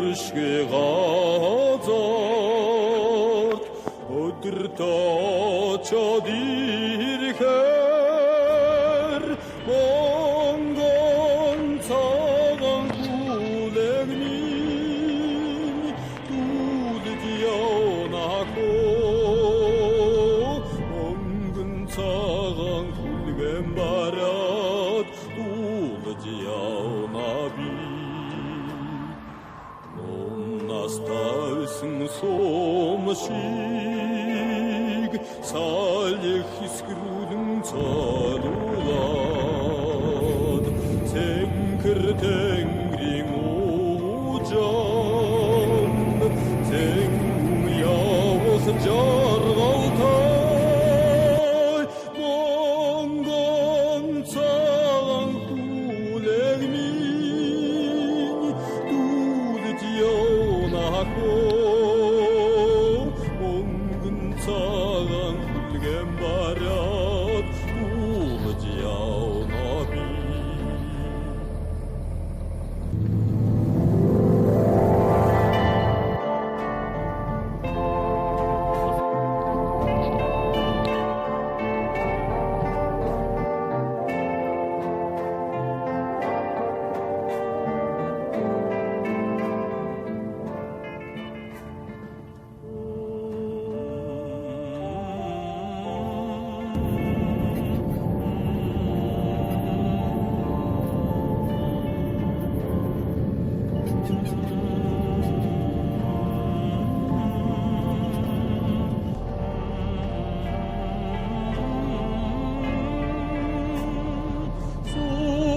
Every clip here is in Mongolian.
гүршгэ газар өдөр тачаад ирэхээр монгон цагаан хүлэг минь түлж явнахо монгон цагаан хүлгэн бараад түлж явна би Настайсан сомшиг салих искрүүлэн цалуулаад цэнгэр тэнгэрийн уужаанд цэнгэн явах жаргалтай монгон цагаан хүлэг минь түлж явнахо монгон цагаан хүлгэн бараад түлж явна би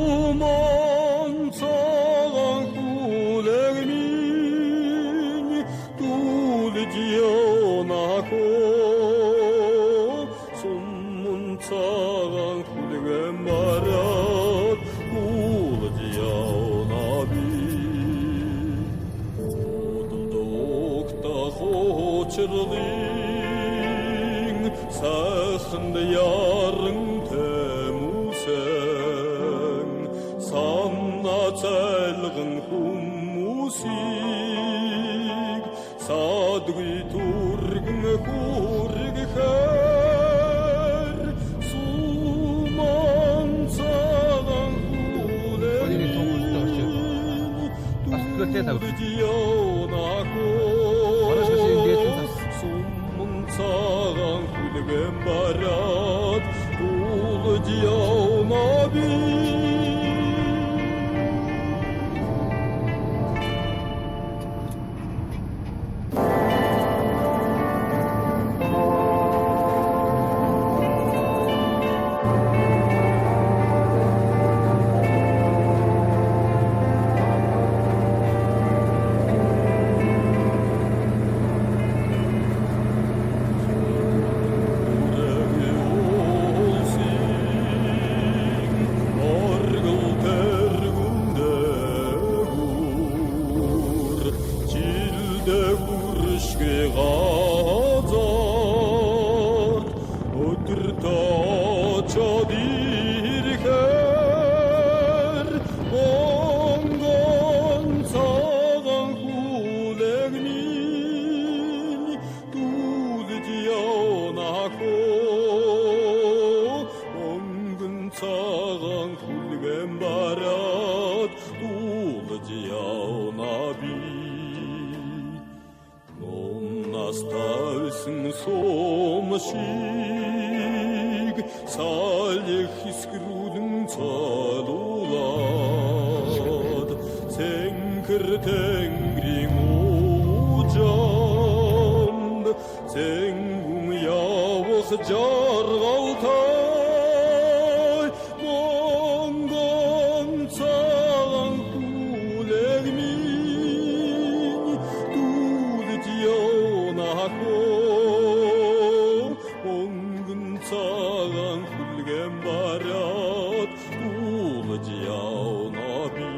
Суман цагаан хүлэг минь түлж явнахо суман цагаан хүлгэн бараад түлж явна би одогта хоочрлын сайханд яран тэмүсэн санаа цайлган хүмүүсийг садгүй түргэн хүргэхээр суман цагаан хүлэг түлж явнахо суман цагаан хүлгэн бараад түлж явна би гүршгэ газар өдөр тачаад ирэхээр монгон цагаан хүлэг минь түлж явнахо монгон цагаан хүлгэн бараад түлж явна би Настайсан сомшиг салих искрүүлэн цалуулаад цэнгэр тэнгэрийн уужаанд цэнгэн явах жаргалтай монгон цагаан хүлэг минь түлж явнахо монгон цагаан хүлгэн бараад түлж явна би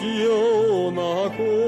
Tuğla ciona